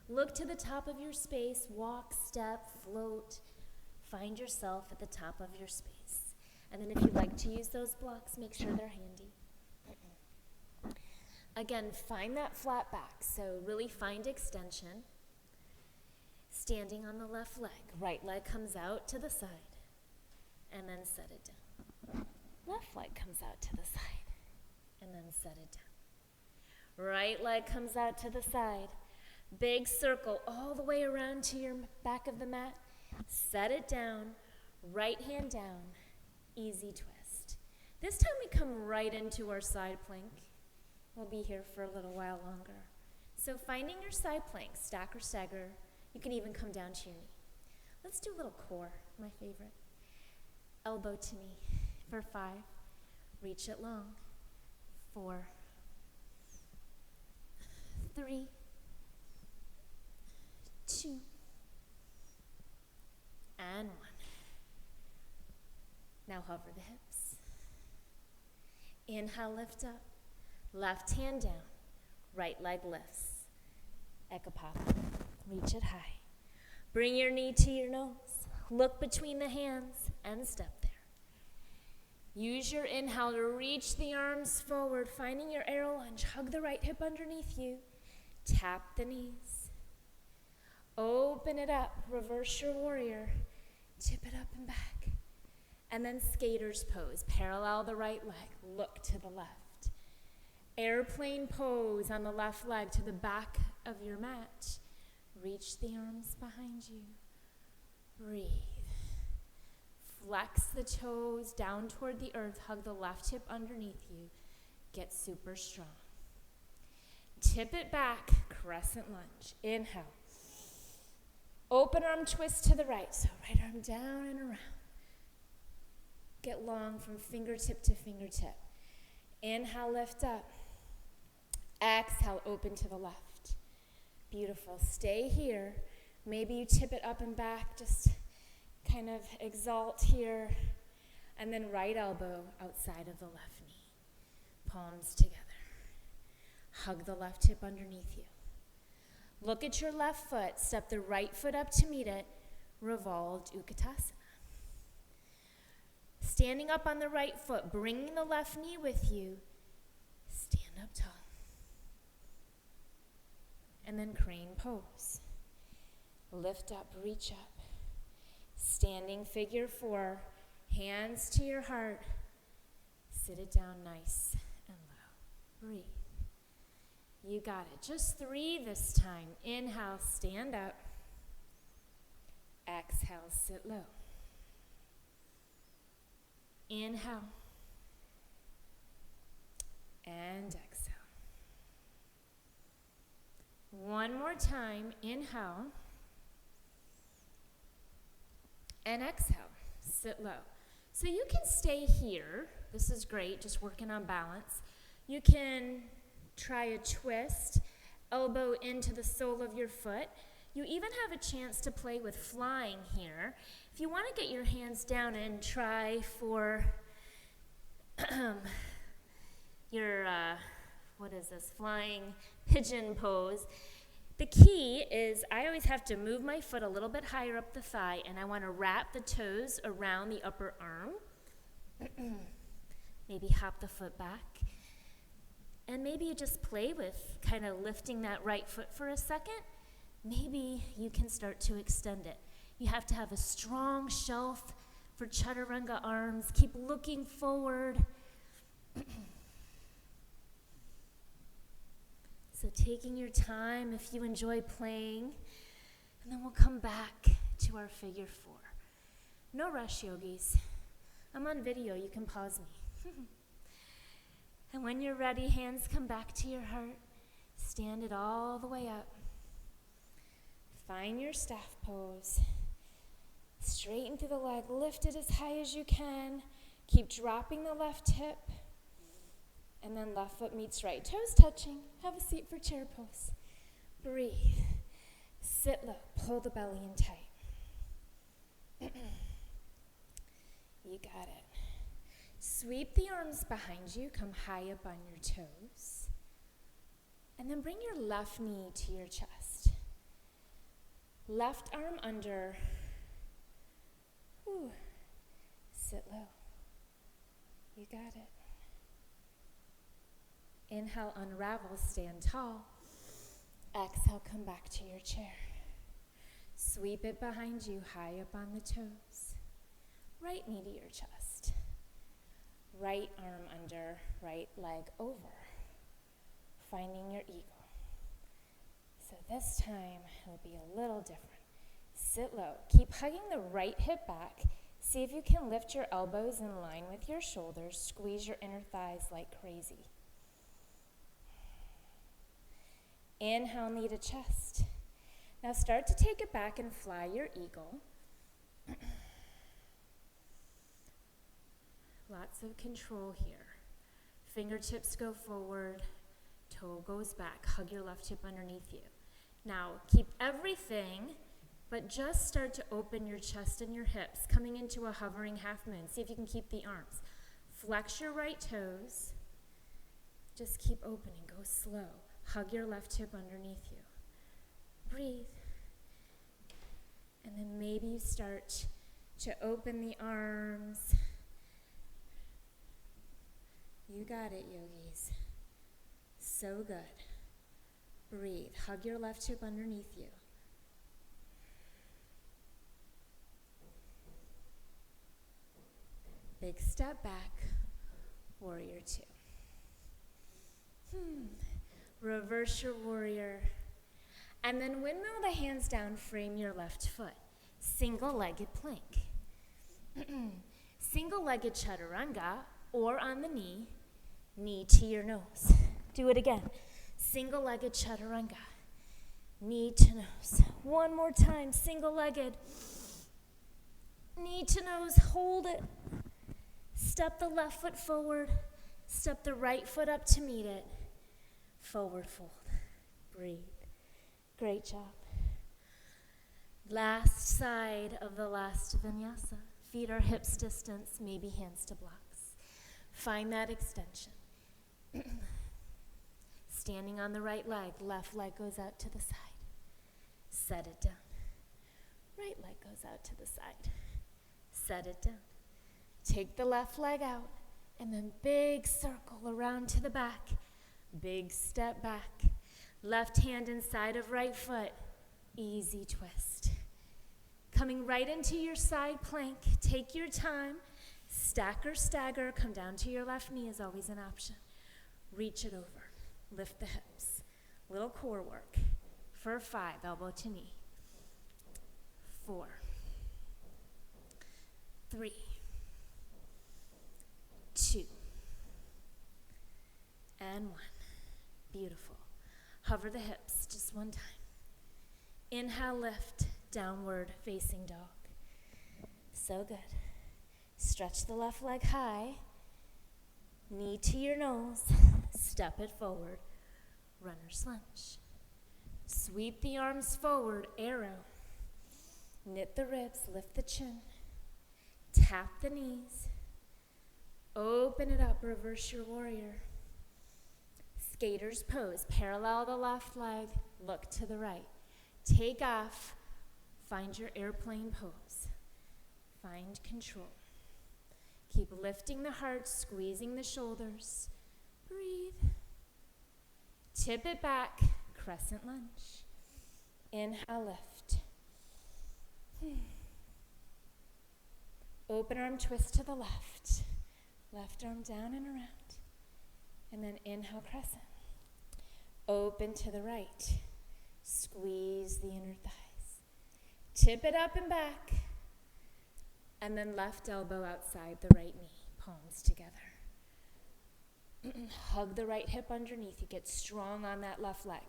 Look to the top of your space, walk, step, float, find yourself at the top of your space. And then if you'd like to use those blocks, make sure they're handy. Again, find that flat back, so really find extension. Standing on the left leg, right leg comes out to the side, and then set it down. Left leg comes out to the side, and then set it down. Right leg comes out to the side. Big circle all the way around to your back of the mat. Set it down, right hand down, easy twist. This time we come right into our side plank. We'll be here for a little while longer. So finding your side plank, stack or stagger, you can even come down to your knee. Let's do a little core, my favorite. Elbow to knee for 5. Reach it long. 4, 3, 2, and 1. Now hover the hips. Inhale, lift up. Left hand down. Right leg lifts. Ekapada. Reach it high. Bring your knee to your nose. Look between the hands and step there. Use your inhale to reach the arms forward, finding your arrow lunge. Hug the right hip underneath you. Tap the knees. Open it up. Reverse your warrior. Tip it up and back. And then skater's pose. Parallel the right leg. Look to the left. Airplane pose on the left leg to the back of your mat. Reach the arms behind you. Breathe. Flex the toes down toward the earth. Hug the left hip underneath you. Get super strong. Tip it back. Crescent lunge. Inhale. Open arm twist to the right. So right arm down and around. Get long from fingertip to fingertip. Inhale, lift up. Exhale, open to the left. Beautiful. Stay here. Maybe you tip it up and back. Just kind of exalt here. And then right elbow outside of the left knee. Palms together. Hug the left hip underneath you. Look at your left foot. Step the right foot up to meet it. Revolved Utkatasana. Standing up on the right foot, bringing the left knee with you. Stand up tall. And then crane pose. Lift up, reach up. Standing figure 4, hands to your heart. Sit it down nice and low. Breathe. You got it. Just 3 this time. Inhale, stand up. Exhale, sit low. Inhale. And exhale. One more time. Inhale. And exhale. Sit low. So you can stay here. This is great, just working on balance. You can try a twist, elbow into the sole of your foot. You even have a chance to play with flying here. If you want to get your hands down and try for your, flying pigeon pose, the key is I always have to move my foot a little bit higher up the thigh, and I want to wrap the toes around the upper arm. Maybe hop the foot back. And maybe you just play with kind of lifting that right foot for a second. Maybe you can start to extend it. You have to have a strong shelf for chaturanga arms. Keep looking forward. So taking your time if you enjoy playing. And then we'll come back to our figure 4. No rush, yogis. I'm on video, you can pause me. And when you're ready, hands come back to your heart. Stand it all the way up. Find your staff pose. Straighten through the leg, lift it as high as you can. Keep dropping the left hip. And then left foot meets right, toes touching. Have a seat for chair pose. Breathe. Sit low, pull the belly in tight. You got it. Sweep the arms behind you, come high up on your toes. And then bring your left knee to your chest. Left arm under. Whew. Sit low. You got it. Inhale, unravel, stand tall. Exhale, come back to your chair. Sweep it behind you, high up on the toes. Right knee to your chest. Right arm under, right leg over. Finding your eagle. So this time, it'll be a little different. Sit low. Keep hugging the right hip back. See if you can lift your elbows in line with your shoulders. Squeeze your inner thighs like crazy. Inhale, knee to chest. Now start to take it back and fly your eagle. Lots of control here. Fingertips go forward, toe goes back. Hug your left hip underneath you. Now keep everything, but just start to open your chest and your hips, coming into a hovering half moon. See if you can keep the arms. Flex your right toes. Just keep opening, go slow. Hug your left hip underneath you. Breathe. And then maybe you start to open the arms. You got it, yogis. So good. Breathe. Hug your left hip underneath you. Big step back. Warrior two. Reverse your warrior. And then windmill the hands down, frame your left foot. Single-legged plank. Single-legged chaturanga, or on the knee, knee to your nose. Do it again. Single-legged chaturanga, knee to nose. One more time, single-legged, knee to nose, hold it. Step the left foot forward, step the right foot up to meet it. Forward fold. Breathe. Great job. Last side of the last vinyasa. Feet are hips distance, maybe hands to blocks. Find that extension. Standing on the right leg, left leg goes out to the side. Set it down. Right leg goes out to the side. Set it down. Take the left leg out, and then big circle around to the back. Big step back. Left hand inside of right foot. Easy twist. Coming right into your side plank. Take your time. Stack or stagger. Come down to your left knee is always an option. Reach it over. Lift the hips. Little core work. For 5, elbow to knee. 4, 3, 2, and 1. Beautiful. Hover the hips just one time. Inhale, lift, downward facing dog. So good. Stretch the left leg high. Knee to your nose. Step it forward. Runner's lunge. Sweep the arms forward, arrow. Knit the ribs, lift the chin. Tap the knees. Open it up, reverse your warrior. Skater's pose, parallel the left leg, look to the right. Take off, find your airplane pose. Find control. Keep lifting the heart, squeezing the shoulders. Breathe. Tip it back, crescent lunge. Inhale, lift. Open arm twist to the left. Left arm down and around. And then inhale, crescent. Open to the right. Squeeze the inner thighs. Tip it up and back. And then left elbow outside the right knee, palms together. Hug the right hip underneath you. Get strong on that left leg.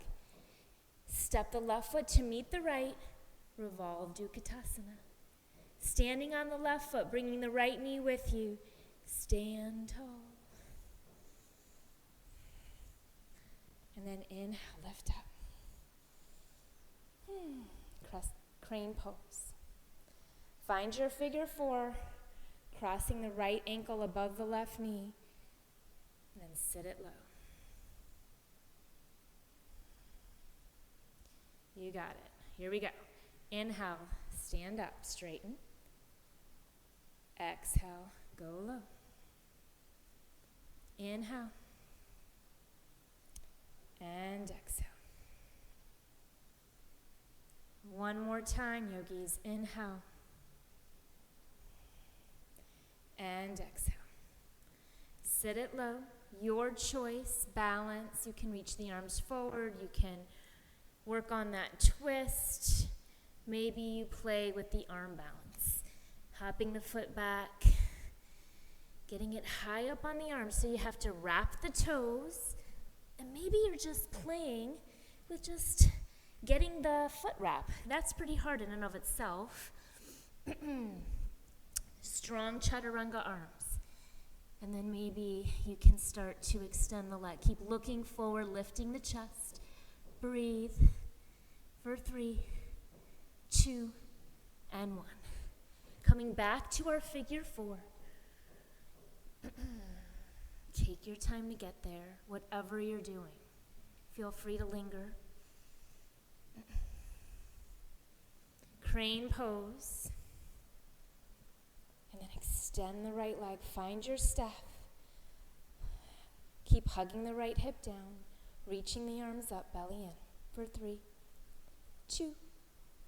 Step the left foot to meet the right. Revolve Dukhatasana. Standing on the left foot, bringing the right knee with you. Stand tall. And then inhale, lift up. Crane pose. Find your figure 4, crossing the right ankle above the left knee, and then sit it low. You got it. Here we go. Inhale, stand up, straighten. Exhale, go low. Inhale. And exhale. One more time, yogis. Inhale. And exhale. Sit it low. Your choice, balance. You can reach the arms forward. You can work on that twist. Maybe you play with the arm balance. Hopping the foot back. Getting it high up on the arms so you have to wrap the toes. And maybe you're just playing with just getting the foot wrap. That's pretty hard in and of itself. Strong chaturanga arms. And then maybe you can start to extend the leg. Keep looking forward, lifting the chest. Breathe for 3, 2, and 1. Coming back to our figure 4. Take your time to get there, whatever you're doing. Feel free to linger. Crane pose. And then extend the right leg. Find your step. Keep hugging the right hip down, reaching the arms up, belly in. For 3, 2,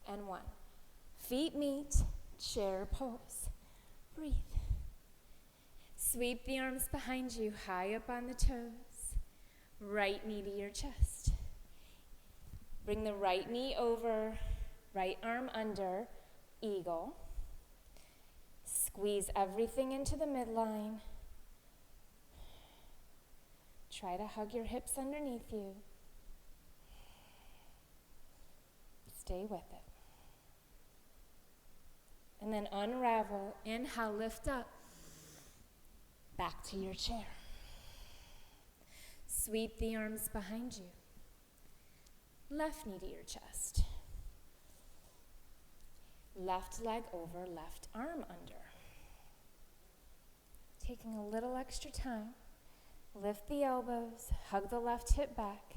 and 1. Feet meet, chair pose. Breathe. Sweep the arms behind you, high up on the toes. Right knee to your chest. Bring the right knee over, right arm under, eagle. Squeeze everything into the midline. Try to hug your hips underneath you. Stay with it. And then unravel. Inhale, lift up. Back to your chair. Sweep the arms behind you. Left knee to your chest. Left leg over, left arm under. Taking a little extra time. Lift the elbows, hug the left hip back,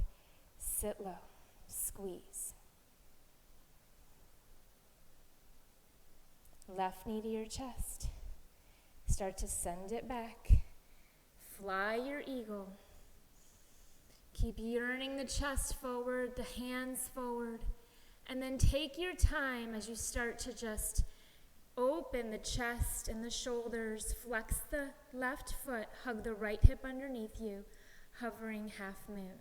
sit low, squeeze. Left knee to your chest. Start to send it back. Fly your eagle. Keep yearning the chest forward, the hands forward, and then take your time as you start to just open the chest and the shoulders. Flex the left foot, hug the right hip underneath you, hovering half moon.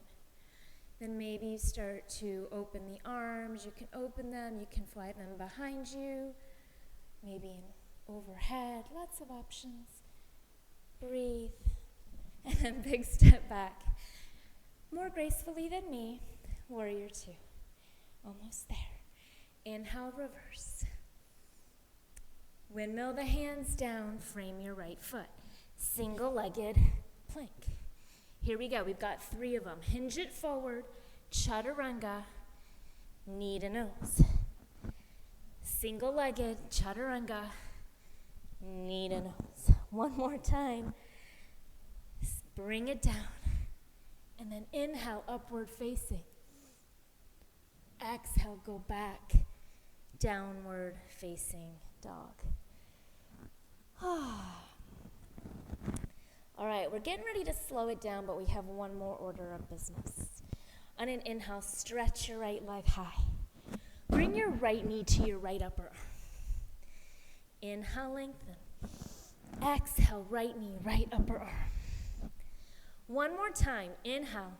Then maybe you start to open the arms. You can open them, you can fly them behind you, maybe in overhead, lots of options. Breathe, and then big step back. More gracefully than me, warrior 2. Almost there. Inhale, reverse. Windmill the hands down, frame your right foot. Single-legged plank. Here we go, we've got 3 of them. Hinge it forward, chaturanga, knee to nose. Single-legged, chaturanga, knee to nose. One more time. Bring it down. And then inhale, upward facing. Exhale, go back. Downward facing dog. All right, we're getting ready to slow it down, but we have one more order of business. On an inhale, stretch your right leg high. Bring your right knee to your right upper arm. Inhale, lengthen. Exhale, right knee, right upper arm. One more time. Inhale.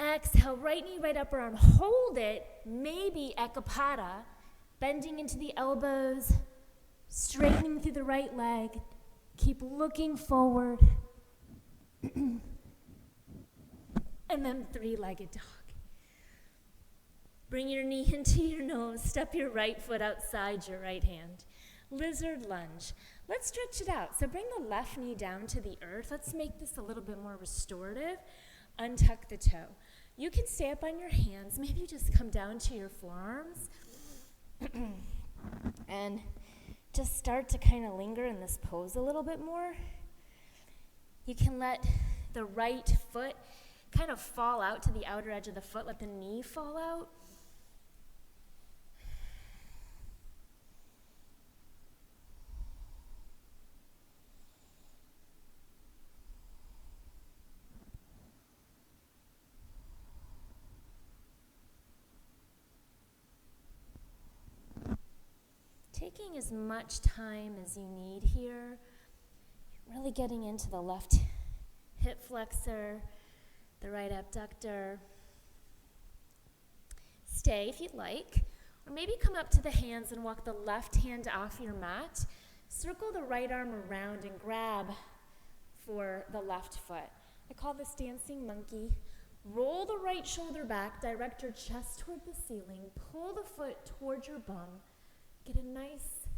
Exhale, right knee, right upper arm. Hold it, maybe Ekapada, bending into the elbows, Straightening through the right leg. Keep looking forward. And then three-legged dog. Bring your knee into your nose. Step your right foot outside your right hand. Lizard lunge. Let's stretch it out. So bring the left knee down to the earth. Let's make this a little bit more restorative. Untuck the toe. You can stay up on your hands. Maybe you just come down to your forearms. And just start to kind of linger in this pose a little bit more. You can let the right foot kind of fall out to the outer edge of the foot. Let the knee fall out. Taking as much time as you need here, really getting into the left hip flexor, the right abductor. Stay if you'd like, or maybe come up to the hands and walk the left hand off your mat. Circle the right arm around and grab for the left foot. I call this dancing monkey. Roll the right shoulder back, direct your chest toward the ceiling, pull the foot toward your bum. Get a nice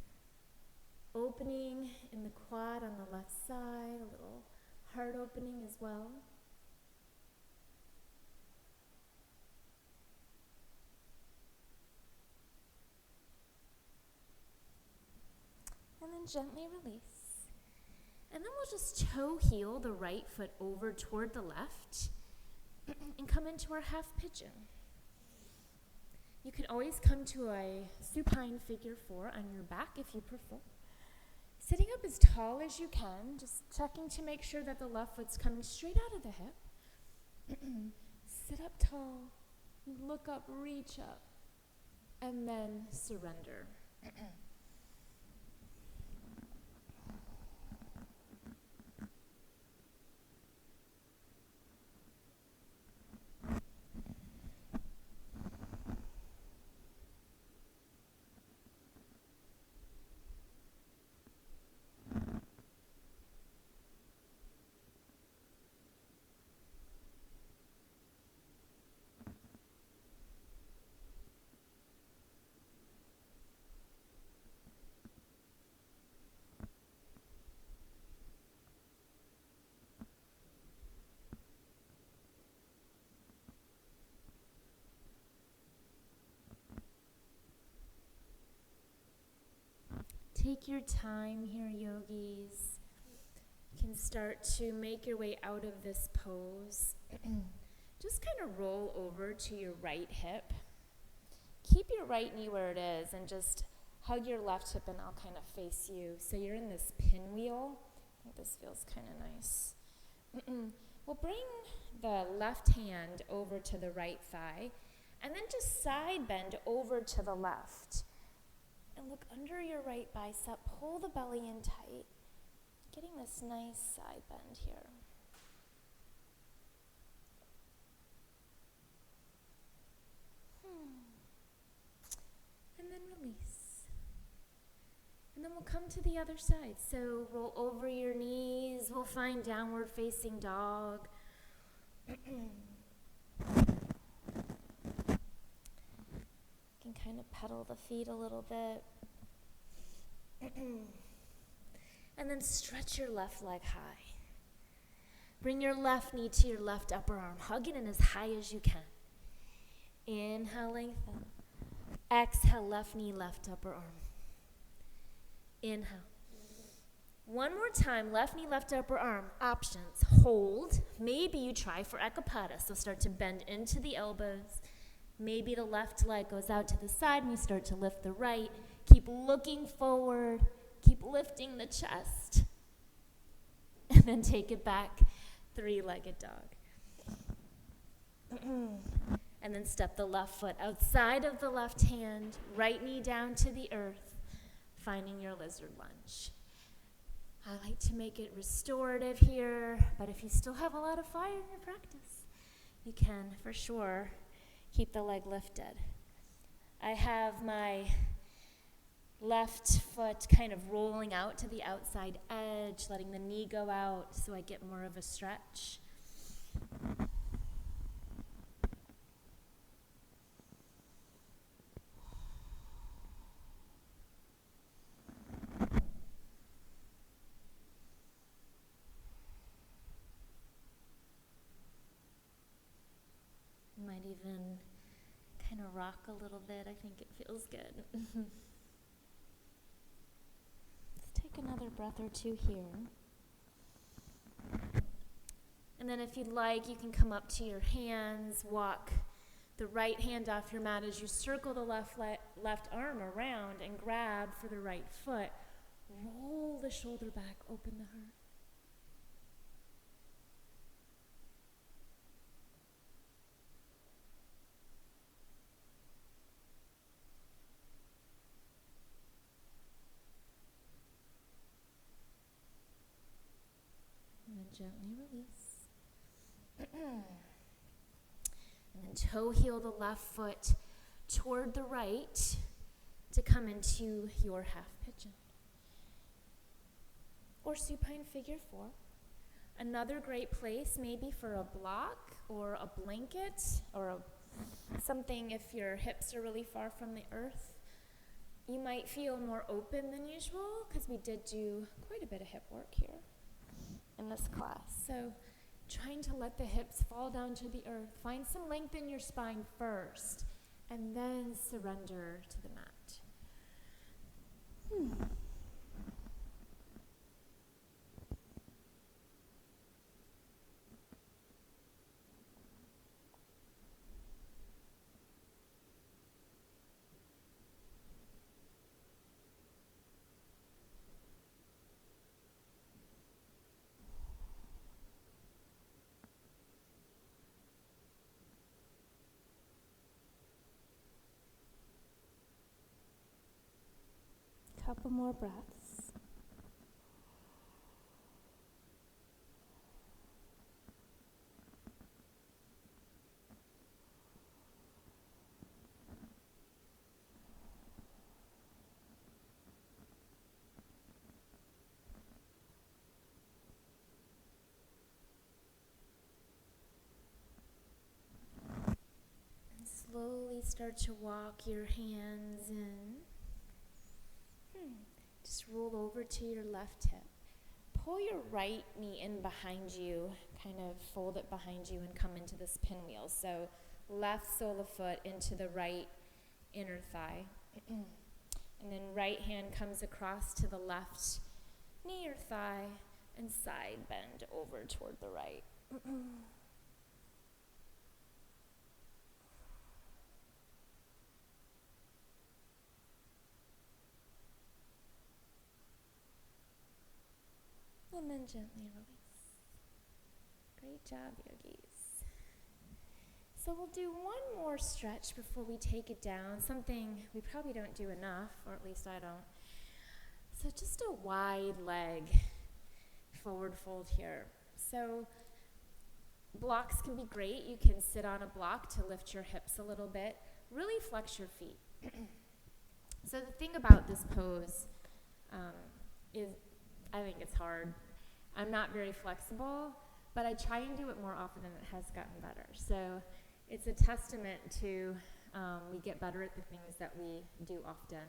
opening in the quad on the left side, a little heart opening as well. And then gently release. And then we'll just toe heel the right foot over toward the left and come into our half pigeon. You can always come to a supine figure 4 on your back if you prefer. Sitting up as tall as you can, just checking to make sure that the left foot's coming straight out of the hip. Sit up tall, look up, reach up, and then surrender. Take your time here, yogis. You can start to make your way out of this pose. Just kind of roll over to your right hip. Keep your right knee where it is and just hug your left hip and I'll kind of face you. So you're in this pinwheel. I think this feels kind of nice. We'll bring the left hand over to the right thigh and then just side bend over to the left. And look under your right bicep, pull the belly in tight, getting this nice side bend here. And then release. And then we'll come to the other side. So roll over your knees, we'll find downward facing dog. Can kind of pedal the feet a little bit. And then stretch your left leg high. Bring your left knee to your left upper arm. Hug it in as high as you can. Inhale, lengthen. Exhale, left knee, left upper arm. Inhale. One more time, left knee, left upper arm. Options, hold. Maybe you try for Ekapada, so start to bend into the elbows. Maybe the left leg goes out to the side and you start to lift the right. Keep looking forward. Keep lifting the chest. And then take it back, three-legged dog. And then step the left foot outside of the left hand, right knee down to the earth, finding your lizard lunge. I like to make it restorative here, but if you still have a lot of fire in your practice, you can, for sure, keep the leg lifted. I have my Left foot kind of rolling out to the outside edge, letting the knee go out so I get more of a stretch. Might even kind of rock a little bit. I think it feels good. Let's take another breath or two here. And then if you'd like, you can come up to your hands, walk the right hand off your mat as you circle the left arm around and grab for the right foot. Roll the shoulder back, open the heart. And then gently release. And then toe heel the left foot toward the right to come into your half pigeon. Or supine figure 4. Another great place maybe for a block or a blanket or something if your hips are really far from the earth. You might feel more open than usual because we did do quite a bit of hip work here in this class. So trying to let the hips fall down to the earth. Find some length in your spine first, and then surrender to the mat. Couple more breaths. And slowly start to walk your hands in. Just roll over to your left hip. Pull your right knee in behind you, kind of fold it behind you and come into this pinwheel. So left sole of foot into the right inner thigh. And then right hand comes across to the left knee or thigh and side bend over toward the right. And then gently release. Great job, yogis. So we'll do one more stretch before we take it down, something we probably don't do enough, or at least I don't. So just a wide leg forward fold here. So blocks can be great. You can sit on a block to lift your hips a little bit. Really flex your feet. So the thing about this pose is I think it's hard. I'm not very flexible, but I try and do it more often and it has gotten better. So it's a testament to we get better at the things that we do often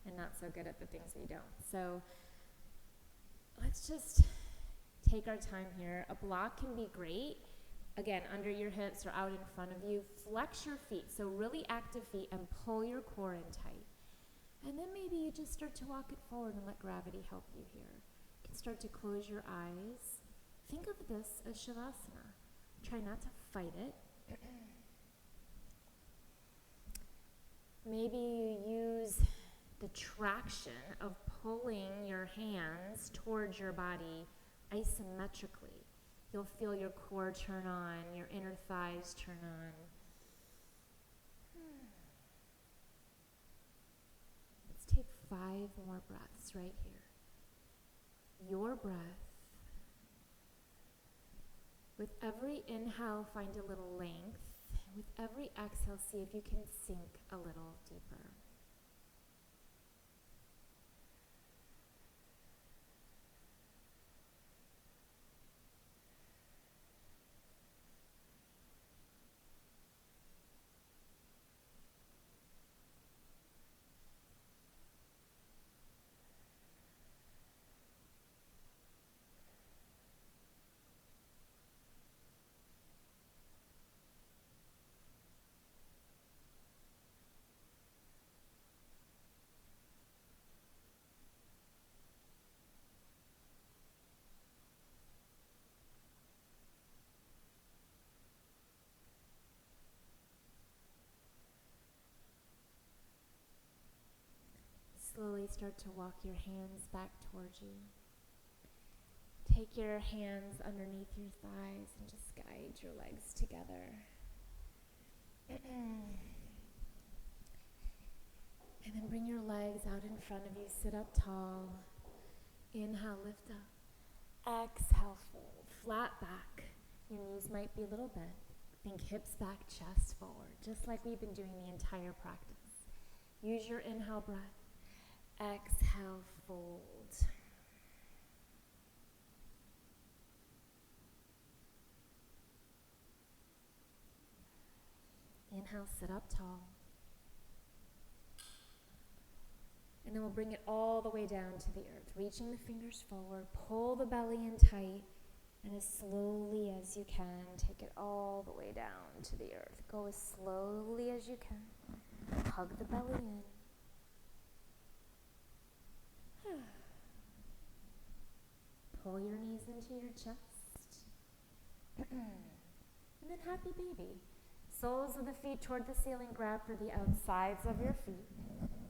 and not so good at the things we don't. So let's just take our time here. A block can be great. Again, under your hips or out in front of you. Flex your feet, so really active feet, and pull your core in tight. And then maybe you just start to walk it forward and let gravity help you here. You can start to close your eyes. Think of this as Shavasana. Try not to fight it. Maybe you use the traction of pulling your hands towards your body isometrically. You'll feel your core turn on, your inner thighs turn on. Let's take 5 more breaths right here. Your breath. With every inhale, find a little length. With every exhale, see if you can sink a little deeper. start to walk your hands back towards you. Take your hands underneath your thighs and just guide your legs together. And then bring your legs out in front of you. Sit up tall. Inhale, lift up. Exhale, fold. Flat back. Your knees might be a little bent. Think hips back, chest forward, just like we've been doing the entire practice. Use your inhale breath. Exhale, fold. Inhale, sit up tall. And then we'll bring it all the way down to the earth, reaching the fingers forward. Pull the belly in tight, and as slowly as you can, take it all the way down to the earth. Go as slowly as you can. Hug the belly in. Pull your knees into your chest. And then happy baby. Soles of the feet toward the ceiling, grab for the outsides of your feet.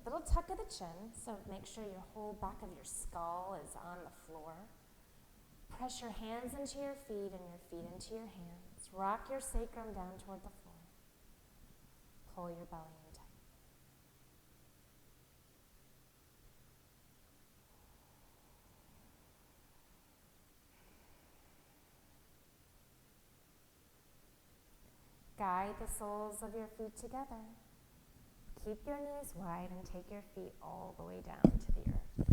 Little tuck of the chin, so make sure your whole back of your skull is on the floor. Press your hands into your feet and your feet into your hands. Rock your sacrum down toward the floor. Pull your belly in tight. Guide the soles of your feet together. Keep your knees wide and take your feet all the way down to the earth.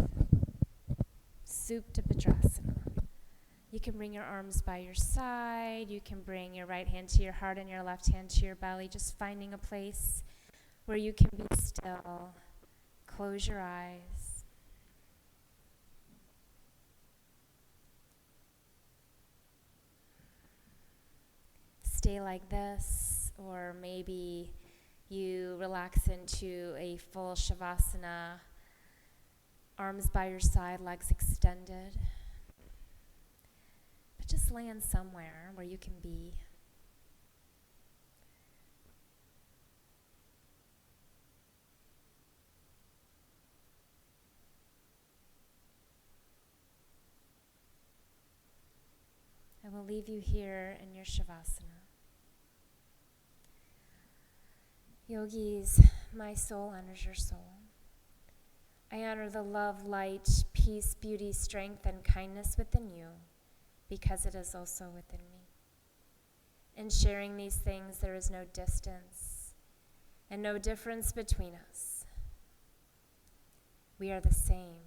Supta Badrasana. You can bring your arms by your side. You can bring your right hand to your heart and your left hand to your belly, just finding a place where you can be still. Close your eyes. Stay like this, or maybe you relax into a full Shavasana, arms by your side, legs extended. But just land somewhere where you can be. I will leave you here in your Shavasana. Yogis, my soul honors your soul. I honor the love, light, peace, beauty, strength, and kindness within you, because it is also within me. In sharing these things, there is no distance and no difference between us. We are the same.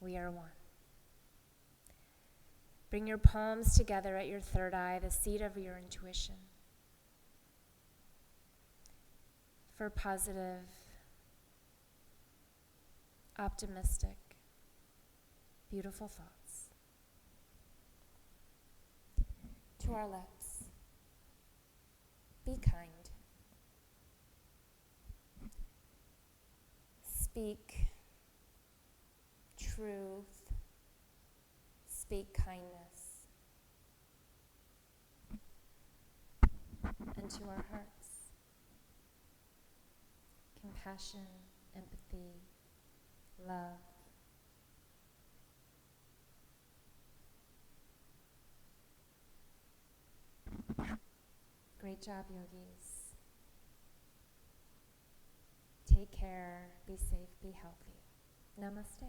We are one. Bring your palms together at your third eye, the seat of your intuition, for positive, optimistic, beautiful thoughts. To our lips, be kind. Speak truth. Speak kindness. And to our hearts, compassion, empathy, love. Great job, yogis. Take care, be safe, be healthy. Namaste.